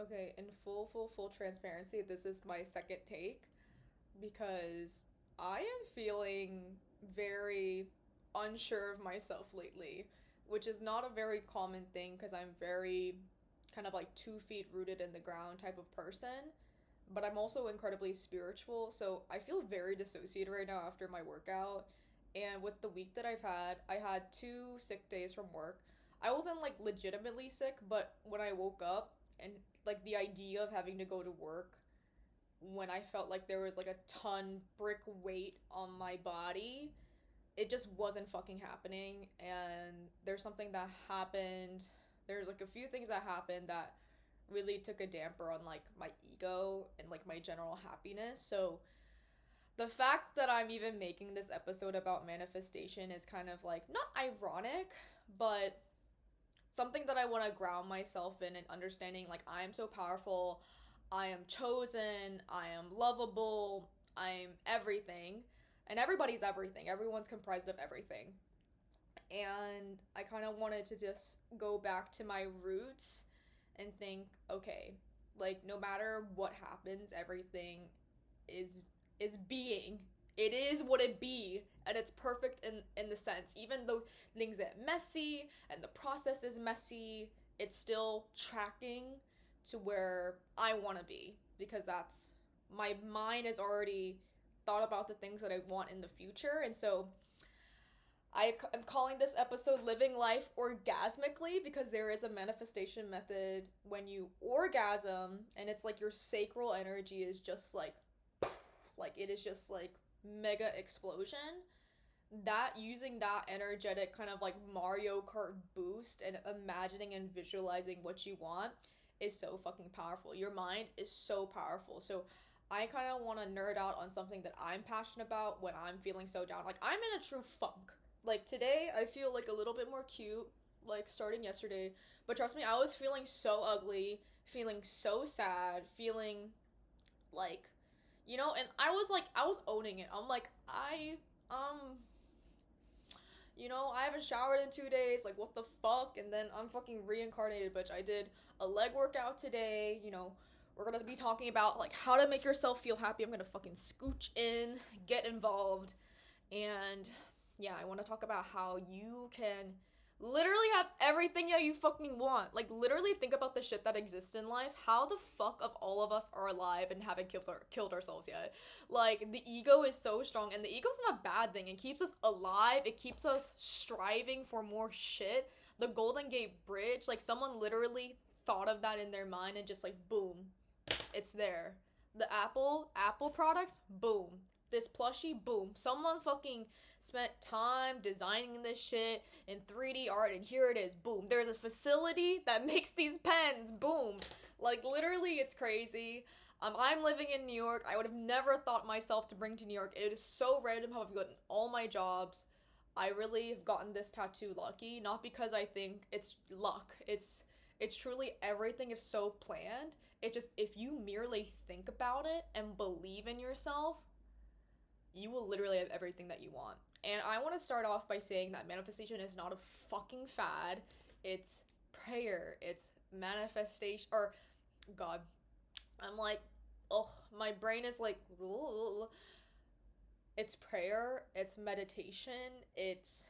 Okay, in full transparency, this is my second take because I am feeling very unsure of myself lately, which is not a very common thing because I'm very kind of like 2 feet rooted in the ground type of person. But I'm also incredibly spiritual, so I feel very dissociated right now after my workout. And with the week that I had 2 sick days from work. I wasn't like legitimately sick, but when I woke up and like the idea of having to go to work when I felt like there was like a ton brick weight on my body, it just wasn't fucking happening. And there's something that happened. There's like a few things that happened that really took a damper on like my ego and like my general happiness. So the fact that I'm even making this episode about manifestation is kind of like not ironic, but something that I want to ground myself in and understanding like I am so powerful, I am chosen, I am lovable, I'm everything. And everybody's everything. Everyone's comprised of everything. And I kind of wanted to just go back to my roots and think, okay, like no matter what happens, everything is being. It is what it be, and it's perfect in the sense. Even though things get messy and the process is messy, it's still tracking to where I want to be because that's my mind has already thought about the things that I want in the future, and so I am calling this episode Living Life Orgasmically because there is a manifestation method when you orgasm and it's like your sacral energy is just like it is just like mega explosion. That using that energetic kind of like Mario Kart boost and imagining and visualizing what you want is so fucking powerful. Your mind is so powerful. So I kind of want to nerd out on something that I'm passionate about when I'm feeling so down. Like I'm in a true funk. Like today I feel like a little bit more cute, like starting yesterday, but trust me, I was feeling so ugly, feeling so sad, feeling like and I was owning it. I'm like, um I haven't showered in 2 days, like what the fuck? And then I'm fucking reincarnated, bitch. I did a leg workout today, we're gonna be talking about like how to make yourself feel happy. I'm gonna fucking scooch in, get involved, and yeah, I wanna talk about how you can literally have everything that you fucking want. Like literally think about the shit that exists in life. How the fuck of all of us are alive and haven't killed ourselves yet? Like the ego is so strong, and the ego's not a bad thing. It keeps us alive. It keeps us striving for more shit. The Golden Gate Bridge, like someone literally thought of that in their mind and just like boom, it's there. The Apple products, boom. This plushie, boom. Someone fucking spent time designing this shit in 3D art, and here it is, boom. There's a facility that makes these pens, boom. Like literally, it's crazy. I'm living in New York. I would have never thought myself to bring to New York. It is so random how I've gotten all my jobs. I really have gotten this tattoo lucky, not because I think it's luck. It's truly everything is so planned. It's just if you merely think about it and believe in yourself, you will literally have everything that you want. And I want to start off by saying that manifestation is not a fucking fad. It's prayer. It's manifestation. Or, God, I'm like, oh, my brain is like, ugh. It's prayer. It's meditation. It's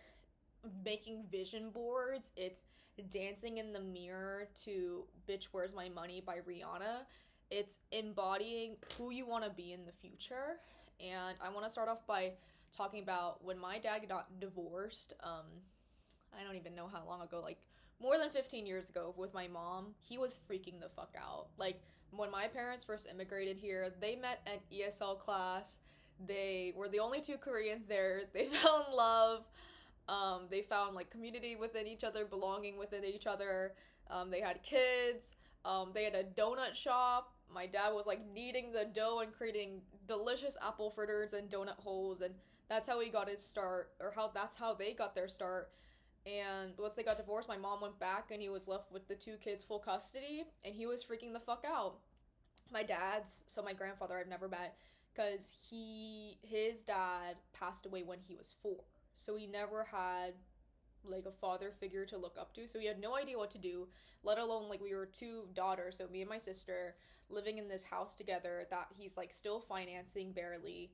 making vision boards. It's dancing in the mirror to Bitch Where's My Money by Rihanna. It's embodying who you want to be in the future. And I want to start off by talking about when my dad got divorced. I don't even know how long ago, like more than 15 years ago with my mom. He was freaking the fuck out. Like when my parents first immigrated here, they met at ESL class. They were the only two Koreans there. They fell in love. They found like community within each other, belonging within each other. They had kids. They had a donut shop. My dad was like kneading the dough and creating delicious apple fritters and donut holes, and that's how he got his start, or that's how they got their start. And once they got divorced, my mom went back and he was left with the two kids full custody, and he was freaking the fuck out. My grandfather I've never met, because his dad passed away when he was 4, so he never had like a father figure to look up to. So he had no idea what to do, let alone like we were two daughters, so me and my sister living in this house together that he's like still financing barely.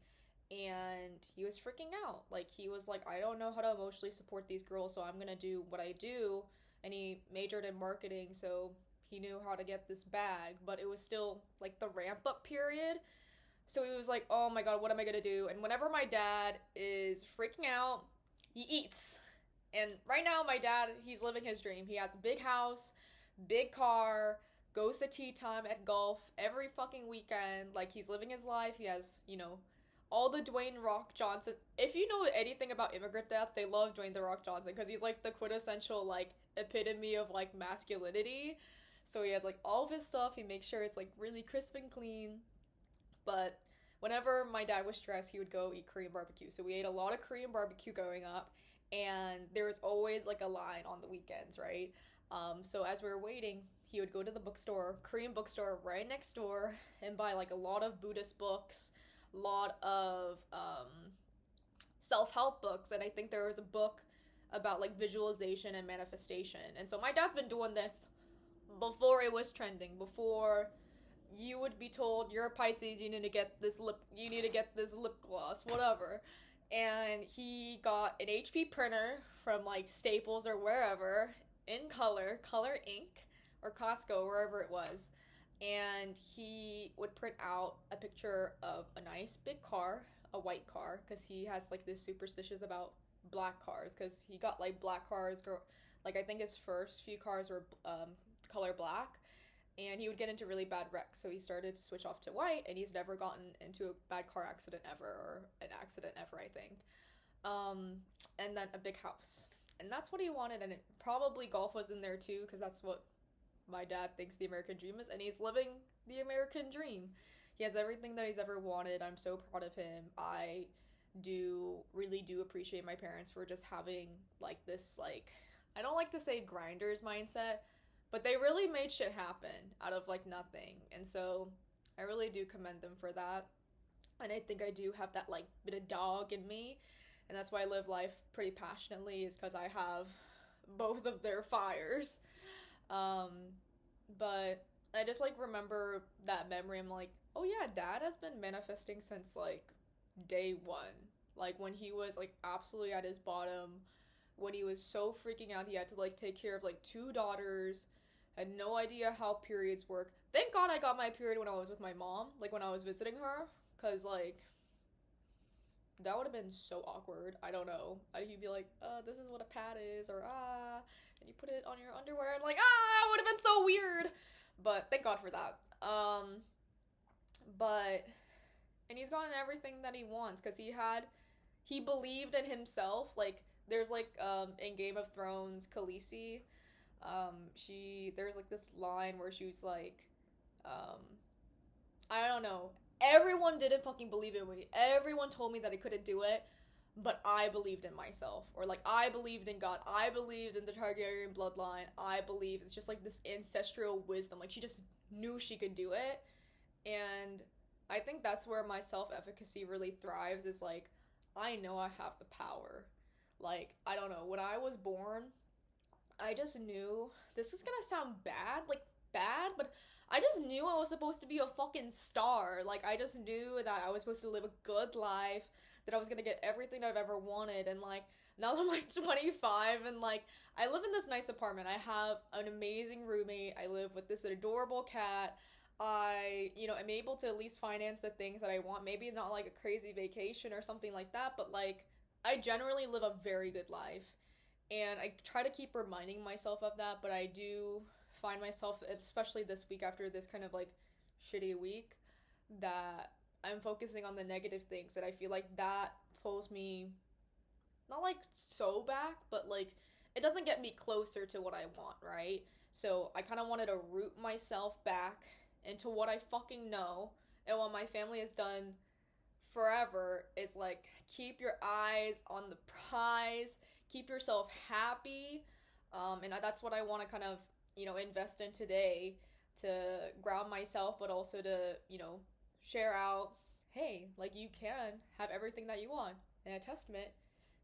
And he was freaking out. Like he was like, I don't know how to emotionally support these girls, so I'm gonna do what I do. And he majored in marketing, so he knew how to get this bag, but it was still like the ramp up period. So he was like, oh my god, what am I gonna do? And whenever my dad is freaking out, he eats. And right now, my dad, he's living his dream. He has a big house, big car, goes to tea time at golf every fucking weekend. Like, he's living his life. He has, all the Dwayne Rock Johnson. If you know anything about immigrant dads, they love Dwayne The Rock Johnson because he's like the quintessential, like, epitome of, like, masculinity. So he has, like, all of his stuff. He makes sure it's, like, really crisp and clean. But whenever my dad was stressed, he would go eat Korean barbecue. So we ate a lot of Korean barbecue growing up, and there was always like a line on the weekends, right? So as we were waiting, he would go to the bookstore, Korean bookstore right next door, and buy like a lot of Buddhist books, a lot of self-help books, and I think there was a book about like visualization and manifestation. And so my dad's been doing this before it was trending, before you would be told you're a Pisces, you need to get this lip gloss, whatever. And he got an HP printer from like Staples or wherever in color ink, or Costco, wherever it was. And he would print out a picture of a nice big car, a white car, because he has like this superstitious about black cars, because he got like black cars, like I think his first few cars were color black, and he would get into really bad wrecks, so he started to switch off to white, and he's never gotten into a bad car accident ever, or an accident ever, I think. And then a big house. And that's what he wanted, and probably golf was in there too, because that's what my dad thinks the American dream is, and he's living the American dream. He has everything that he's ever wanted. I'm so proud of him. I really do appreciate my parents for just having, like, this, like, I don't like to say grinders mindset, but they really made shit happen out of, like, nothing. And so I really do commend them for that. And I think I do have that, like, bit of dog in me. And that's why I live life pretty passionately, is because I have both of their fires. But I just, like, remember that memory. I'm like, oh yeah, dad has been manifesting since, like, day one. Like, when he was, like, absolutely at his bottom, when he was so freaking out, he had to, like, take care of, like, two daughters, had no idea how periods work. Thank God I got my period when I was with my mom, like, when I was visiting her, because, like, that would have been so awkward. I don't know. He'd be like, this is what a pad is, or and you put it on your underwear, and like, it would have been so weird. But thank God for that. And he's gotten everything that he wants, because he believed in himself. Like, there's like, in Game of Thrones, Khaleesi, there's like this line where she was like, I don't know, everyone didn't fucking believe in me. Everyone told me that I couldn't do it, but I believed in myself. Or, like, I believed in God. I believed in the Targaryen bloodline. I believe it's just, like, this ancestral wisdom. Like, she just knew she could do it. And I think that's where my self-efficacy really thrives, is, like, I know I have the power. Like, I don't know. When I was born, I just knew, this is gonna sound bad, but I just knew I was supposed to be a fucking star. Like, I just knew that I was supposed to live a good life, that I was gonna get everything I've ever wanted. And, like, now that I'm, like, 25, and, like, I live in this nice apartment. I have an amazing roommate. I live with this adorable cat. I, am able to at least finance the things that I want. Maybe not, like, a crazy vacation or something like that, but, like, I generally live a very good life. And I try to keep reminding myself of that, but I do find myself, especially this week after this kind of, like, shitty week, that I'm focusing on the negative things, and I feel like that pulls me, not, like, so back, but, like, it doesn't get me closer to what I want, right? So I kind of wanted to root myself back into what I fucking know, and what my family has done forever is, like, keep your eyes on the prize, keep yourself happy, and that's what I want to kind of, invest in today, to ground myself, but also to, share out, hey, like, you can have everything that you want. And a testament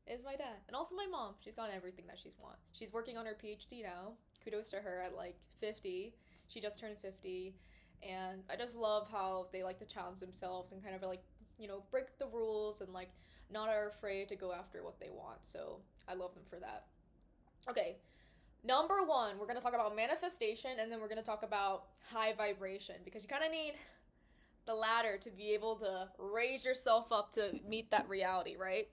is my dad. And also my mom. She's got everything that she's want. She's working on her PhD now. Kudos to her at like 50. She just turned 50. And I just love how they like to challenge themselves and kind of like, break the rules and like not are afraid to go after what they want. So I love them for that. Okay, number one, we're going to talk about manifestation and then we're going to talk about high vibration because you kind of need the ladder to be able to raise yourself up to meet that reality, right?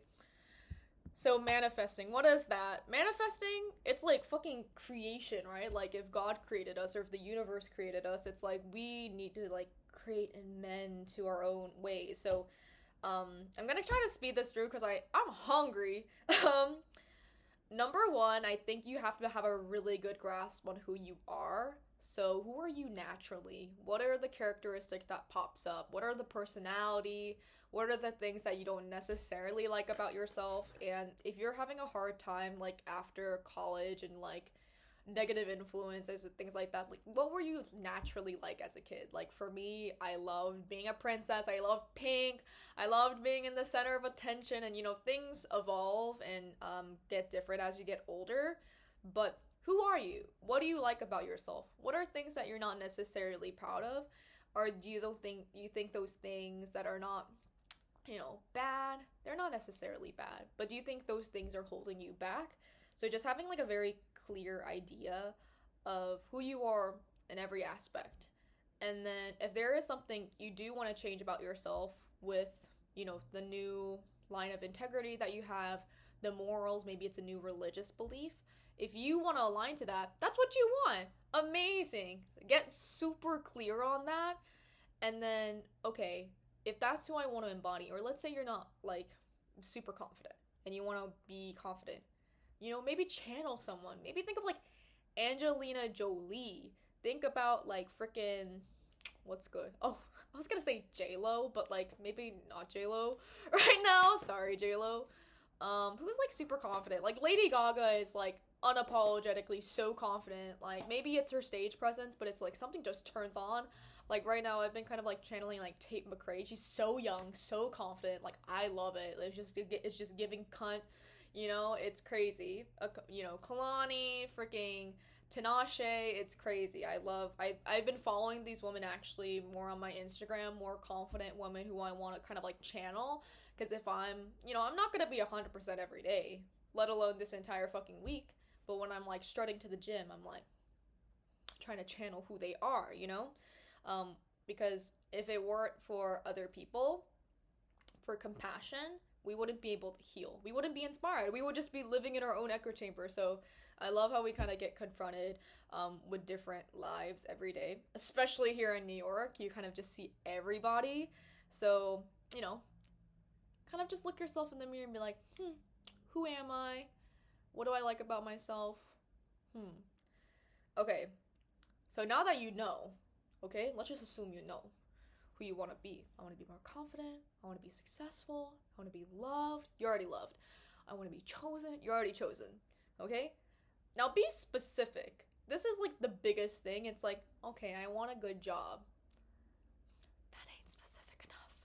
So manifesting, what is that? Manifesting, it's like fucking creation, right? Like if God created us or if the universe created us, it's like we need to like create and mend to our own ways. So I'm gonna try to speed this through because I'm hungry. Number one, I think you have to have a really good grasp on who you are. So who are you naturally? What are the characteristics that pops up? What are the personality? What are the things that you don't necessarily like about yourself? And if you're having a hard time like after college and like negative influences and things like that, like what were you naturally like as a kid? Like for me, I loved being a princess. I loved pink. I loved being in the center of attention, and things evolve and get different as you get older. But who are you? What do you like about yourself? What are things that you're not necessarily proud of? Or do you don't think you think those things that are not bad, they're not necessarily bad, but do you think those things are holding you back? So just having like a very clear idea of who you are in every aspect. And then if there is something you do want to change about yourself with, the new line of integrity that you have, the morals, maybe it's a new religious belief. If you want to align to that, that's what you want. Amazing. Get super clear on that. And then, okay, if that's who I want to embody, or let's say you're not like super confident and you want to be confident, maybe channel someone. Maybe think of like Angelina Jolie. Think about like freaking what's good. Oh, I was gonna say J-Lo, but like maybe not J-Lo right now. Sorry, J-Lo. Who's like super confident? Like Lady Gaga is like unapologetically so confident. Like maybe it's her stage presence, but it's like something just turns on. Like right now, I've been kind of like channeling like Tate McRae. She's so young, so confident. Like I love it. It's just giving cunt. It's crazy. Kalani, freaking Tinashe. It's crazy. I've been following these women actually more on my Instagram, more confident women who I want to kind of like channel. Because if I'm not gonna be 100% every day, let alone this entire fucking week. But when I'm like strutting to the gym, I'm like trying to channel who they are, because if it weren't for other people, for compassion, we wouldn't be able to heal. We wouldn't be inspired. We would just be living in our own echo chamber. So I love how we kind of get confronted with different lives every day, especially here in New York. You kind of just see everybody. So, kind of just look yourself in the mirror and be like, who am I? What do I like about myself? Okay, so now that you know, okay, let's just assume you know who you want to be. I want to be more confident. I want to be successful. I want to be loved. You're already loved. I want to be chosen. You're already chosen. Okay? Now be specific. This is like the biggest thing. It's like, okay, I want a good job. That ain't specific enough.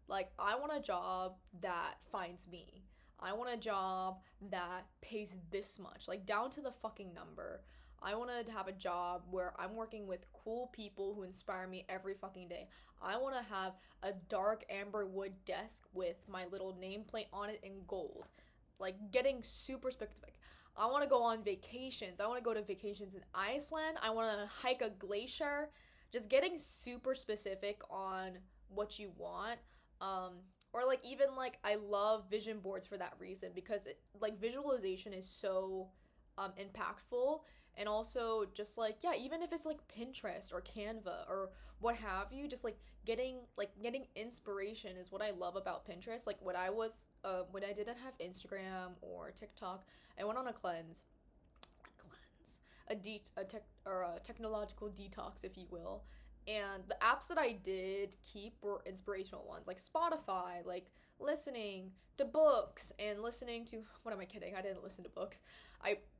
Like, I want a job that finds me. I want a job that pays this much. Like, down to the fucking number. I want to have a job where I'm working with cool people who inspire me every fucking day. I want to have a dark amber wood desk with my little nameplate on it in gold. Like, getting super specific. I want to go on vacations. I want to go to vacations in Iceland. I want to hike a glacier. Just getting super specific on what you want. Or like even like I love vision boards for that reason because like visualization is so impactful. And also just like, yeah, even if it's like Pinterest or Canva or what have you, just like getting inspiration is what I love about Pinterest. Like when I didn't have Instagram or TikTok, I went on a a technological detox, if you will. And the apps that I did keep were inspirational ones, like Spotify, like listening to books and listening to, what am I kidding? I didn't listen to books.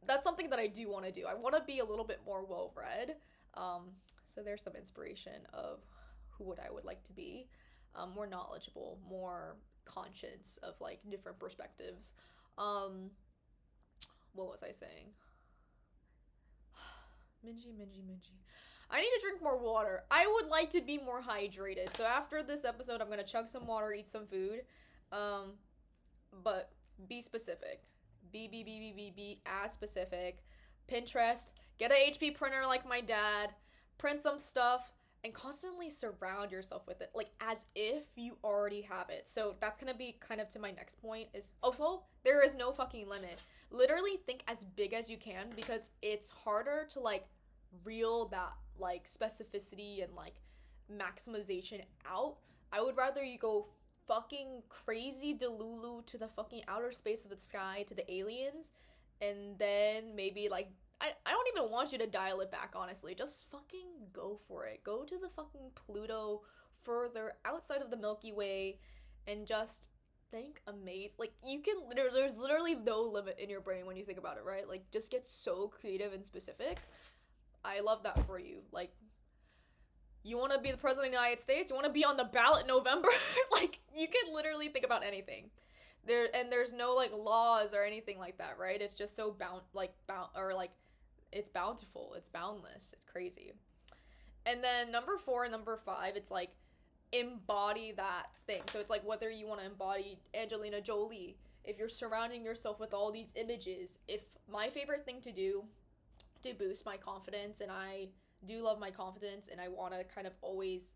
That's something that I do want to do. I want to be a little bit more well read. So there's some inspiration of what I would like to be, more knowledgeable, more conscious of like different perspectives. Um, what was I saying? Minji, Minji, Minji. I need to drink more water. I would like to be more hydrated. So after this episode, I'm gonna chug some water, eat some food. Um, but be specific. Be as specific. Pinterest. Get a HP printer like my dad. Print some stuff and constantly surround yourself with it, like as if you already have it. So that's gonna be kind of to my next point. Is also there is no fucking limit. Literally think as big as you can, because it's harder to like reel that like specificity and like maximization out. I would rather you go fucking crazy Delulu to the fucking outer space of the sky, to the aliens, and then maybe like I don't even want you to dial it back, honestly. Just fucking go for it. Go to the fucking Pluto, further outside of the Milky Way, and just think amazing. Like, you can there's literally no limit in your brain when you think about it, right? Like, just get so creative and specific. I love that for you. Like, you want to be the president of the United States? You want to be on the ballot in November? Like, you can literally think about anything. There's no like laws or anything like that, right? It's just so it's bountiful, it's boundless, it's crazy. And then number 4 and number 5, it's like embody that thing. So it's like whether you want to embody Angelina Jolie, if you're surrounding yourself with all these images. If my favorite thing to do to boost my confidence, and I do love my confidence and I want to kind of always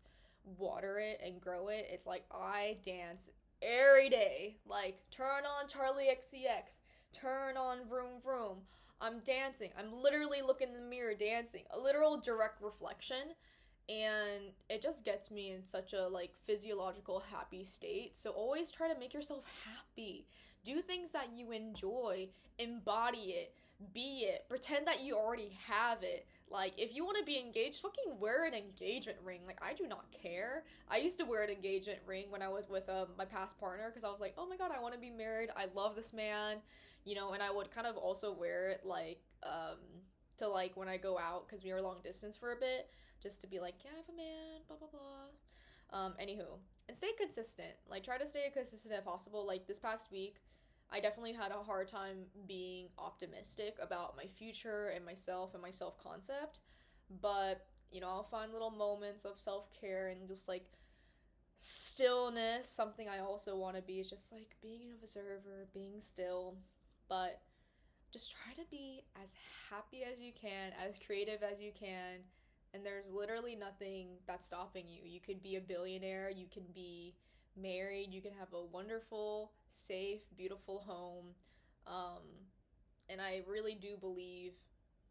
water it and grow it, it's like I dance every day. Like, turn on Charlie XCX, turn on Vroom Vroom. I'm dancing. I'm literally looking in the mirror dancing. A literal direct reflection. And it just gets me in such a like physiological happy state. So always try to make yourself happy. Do things that you enjoy. Embody it. Be it. Pretend that you already have it. Like, if you want to be engaged, fucking wear an engagement ring. Like, I do not care. I used to wear an engagement ring when I was with my past partner, because I was like, oh my god, I want to be married. I love this man. You know, and I would kind of also wear it like to like when I go out, because we were long distance for a bit, just to be like, yeah, I have a man, blah blah blah. Anywho, and stay consistent. Like, try to stay as consistent as possible. Like, this past week, I definitely had a hard time being optimistic about my future and myself and my self-concept. But, you know, I'll find little moments of self-care and just, like, stillness. Something I also want to be is just, like, being an observer, being still. But just try to be as happy as you can, as creative as you can. And there's literally nothing that's stopping you. You could be a billionaire, you can be married, you can have a wonderful, safe, beautiful home. Um, and I really do believe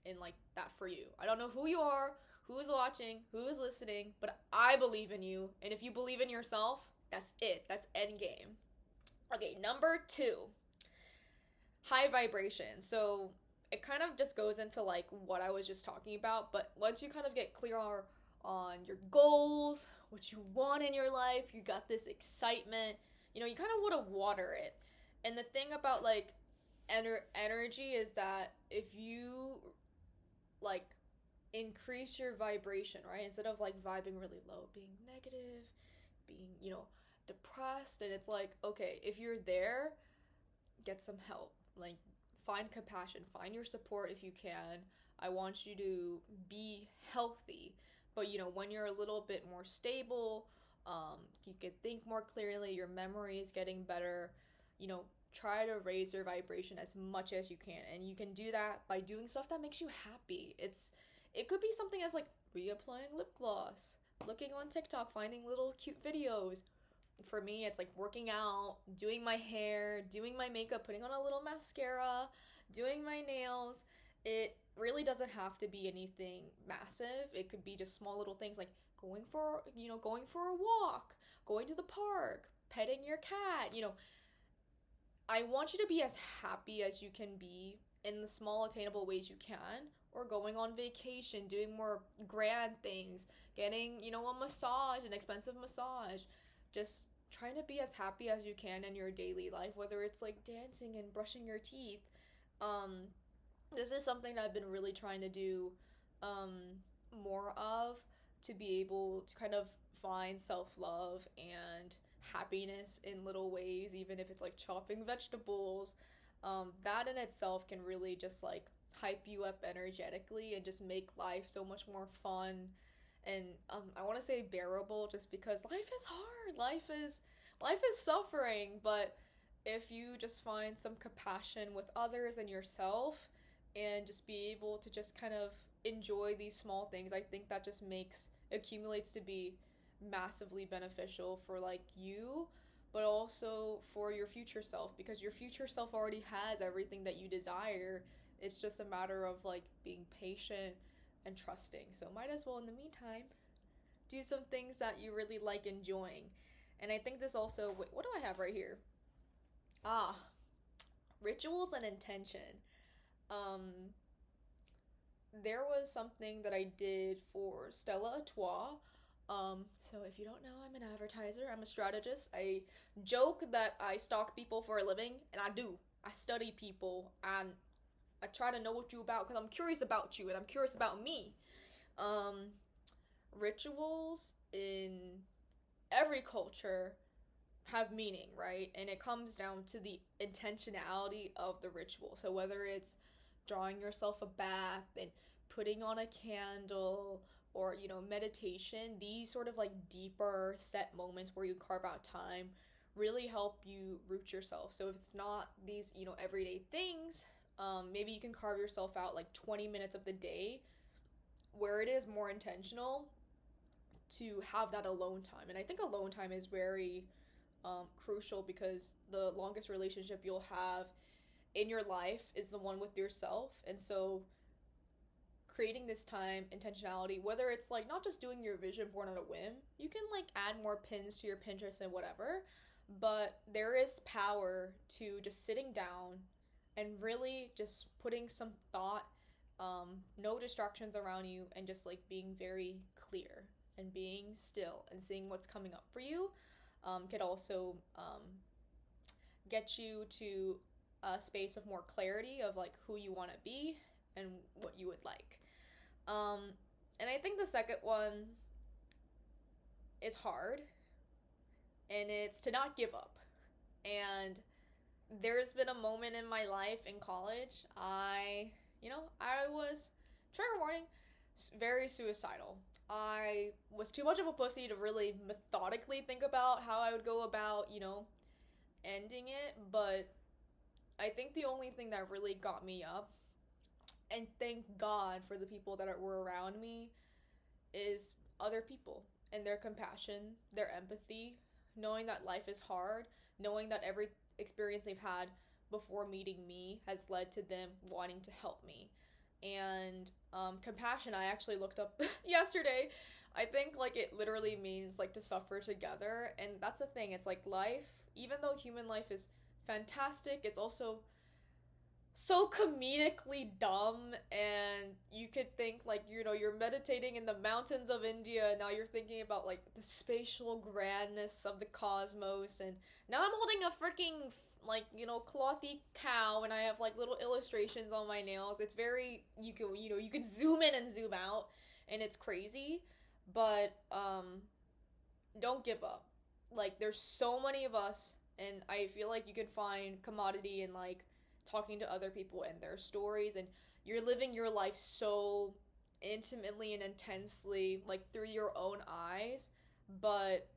in like that for you. I don't know who you are, who is watching, who is listening, but I believe in you. And if you believe in yourself, that's it. That's end game. Okay, number 2, high vibration. So it kind of just goes into like what I was just talking about, but once you kind of get clear on your goals, what you want in your life, you got this excitement, you know, you kind of want to water it. And the thing about like energy is that if you like increase your vibration, right, instead of like vibing really low, being negative, being, you know, depressed, and it's like, okay, if you're there, get some help. Like, find compassion, find your support if you can. I want you to be healthy, but you know, when you're a little bit more stable, you can think more clearly, your memory is getting better, you know, try to raise your vibration as much as you can. And you can do that by doing stuff that makes you happy. It could be something as like reapplying lip gloss, looking on TikTok, finding little cute videos. For me, it's like working out, doing my hair, doing my makeup, putting on a little mascara, doing my nails. It really doesn't have to be anything massive. It could be just small little things like going for a walk, going to the park, petting your cat. You know, I want you to be as happy as you can be in the small attainable ways you can, or going on vacation, doing more grand things, getting, you know, a massage, an expensive massage. Just trying to be as happy as you can in your daily life, whether it's like dancing and brushing your teeth. This is something that I've been really trying to do more of, to be able to kind of find self-love and happiness in little ways, even if it's like chopping vegetables. That in itself can really just like hype you up energetically and just make life so much more fun and I want to say bearable just because life is hard. Life is suffering, but if you just find some compassion with others and yourself and just be able to just kind of enjoy these small things, I think that just makes accumulates to be massively beneficial for like you but also for your future self because your future self already has everything that you desire. It's just a matter of like being patient and trusting. So might as well in the meantime do some things that you really like enjoying. And I think this also wait, what do I have right here? Ah, rituals and intention. Um there was something that I did for Stella Artois. So if you don't know, I'm an advertiser, I'm a strategist. I joke that I stalk people for a living, and I do. I study people, and I try to know what you about because I'm curious about you and I'm curious about me. Um, Rituals in every culture have meaning, right? And it comes down to the intentionality of the ritual. So whether it's drawing yourself a bath and putting on a candle or, meditation, these sort of like deeper set moments where you carve out time really help you root yourself. So if it's not these, everyday things, maybe you can carve yourself out like 20 minutes of the day where it is more intentional to have that alone time. And I think alone time is very crucial because the longest relationship you'll have in your life is the one with yourself. And so creating this time intentionality, whether it's like not just doing your vision board on a whim, you can like add more pins to your Pinterest and whatever, but there is power to just sitting down and really just putting some thought, no distractions around you, and just like being very clear and being still and seeing what's coming up for you could also get you to a space of more clarity of like who you want to be and what you would like. Um, and I think the second one is hard, and it's to not give up. And there's been a moment in my life in college, I was, trigger warning, very suicidal. I was too much of a pussy to really methodically think about how I would go about, ending it, but I think the only thing that really got me up, and thank God for the people that were around me, is other people and their compassion, their empathy, knowing that life is hard, knowing that every experience they've had before meeting me has led to them wanting to help me. And compassion, I actually looked up yesterday. I think like it literally means like to suffer together. And that's the thing. It's like life, even though human life is fantastic, it's also so comedically dumb. And you could think like, you're meditating in the mountains of India and now you're thinking about like the spatial grandness of the cosmos, and now I'm holding a freaking like, clothy cow and I have like little illustrations on my nails. It's very, you can zoom in and zoom out and it's crazy. But don't give up. Like there's so many of us, and I feel like you can find commodity in like talking to other people and their stories, and you're living your life so intimately and intensely like through your own eyes, but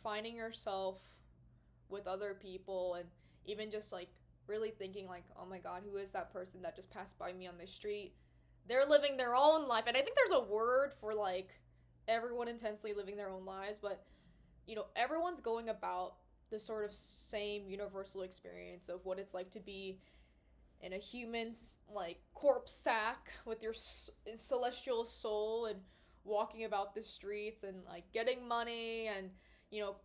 finding yourself with other people, and even just like really thinking like, oh my god, who is that person that just passed by me on the street? They're living their own life. And I think there's a word for like everyone intensely living their own lives, but everyone's going about the sort of same universal experience of what it's like to be in a human's like corpse sack with your celestial soul and walking about the streets and like getting money and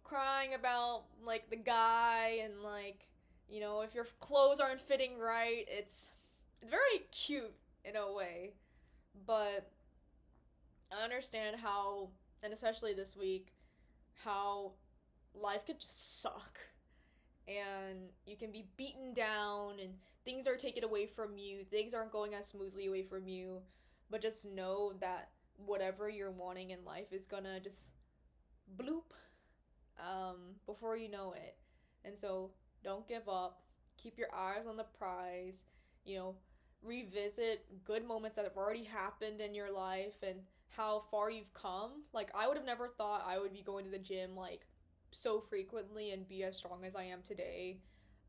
crying about like the guy and like if your clothes aren't fitting right. It's very cute in a way, but I understand how, and especially this week, how life could just suck and you can be beaten down and things are taken away from you, things aren't going as smoothly away from you, but just know that whatever you're wanting in life is gonna just bloop before you know it. And so don't give up, keep your eyes on the prize, you know, revisit good moments that have already happened in your life and how far you've come. Like, I would have never thought I would be going to the gym, like, so frequently and be as strong as I am today,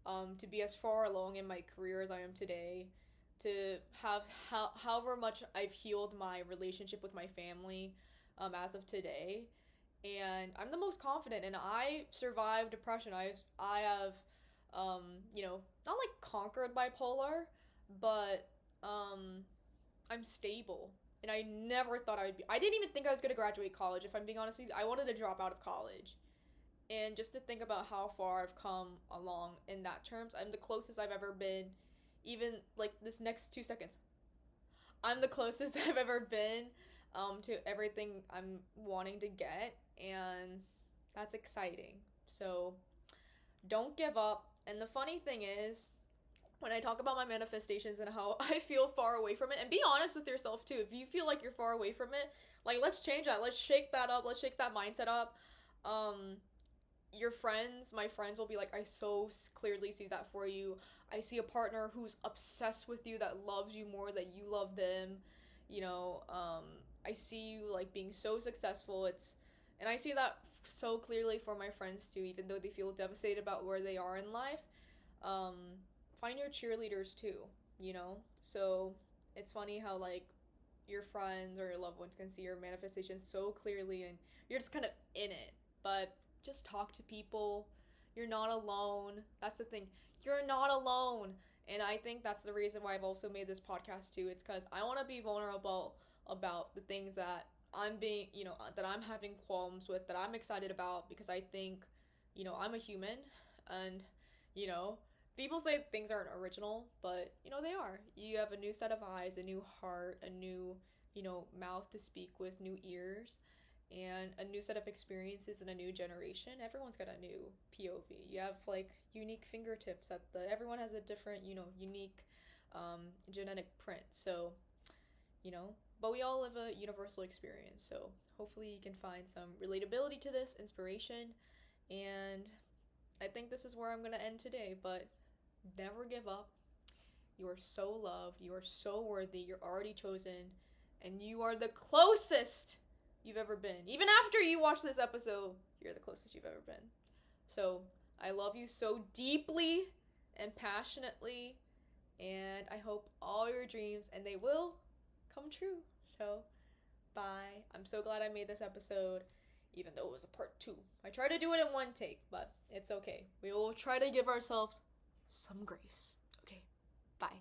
to be as far along in my career as I am today, to have however much I've healed my relationship with my family, as of today. And I'm the most confident, and I survived depression. I have, you know, not like conquered bipolar, but I'm stable. And I never thought I would be. I didn't even think I was going to graduate college, if I'm being honest with you. I wanted to drop out of college. And just to think about how far I've come along in that terms, I'm the closest I've ever been, even like this next 2 seconds. I'm the closest I've ever been, to everything I'm wanting to get, and that's exciting. So don't give up. And the funny thing is, when I talk about my manifestations and how I feel far away from it, and be honest with yourself too. If you feel like you're far away from it, like, let's change that. Let's shake that up. Let's shake that mindset up. Your friends, my friends will be like, I so clearly see that for you. I see a partner who's obsessed with you, that loves you more that you love them. You know, I see you like being so successful. And I see that so clearly for my friends too, even though they feel devastated about where they are in life. Find your cheerleaders too, you know? So it's funny how, like, your friends or your loved ones can see your manifestations so clearly and you're just kind of in it. But just talk to people. You're not alone. That's the thing. You're not alone. And I think that's the reason why I've also made this podcast too. It's because I want to be vulnerable about the things that I'm being, you know, that I'm having qualms with, that I'm excited about, because I think, you know, I'm a human, and, you know, people say things aren't original, but, you know, they are. You have a new set of eyes, a new heart, a new, you know, mouth to speak with, new ears, and a new set of experiences and a new generation. Everyone's got a new POV. You have, like, unique fingertips everyone has a different, you know, unique genetic print. So, you know, but we all live a universal experience. So hopefully you can find some relatability to this, inspiration, and I think this is where I'm going to end today. But never give up. You are so loved. You are so worthy. You're already chosen. And you are the closest you've ever been. Even after you watch this episode, you're the closest you've ever been. So I love you so deeply and passionately. And I hope all your dreams, and they will, come true. So bye. I'm so glad I made this episode, even though it was a part 2. I tried to do it in one take, but it's okay. We will try to give ourselves some grace. Okay, bye.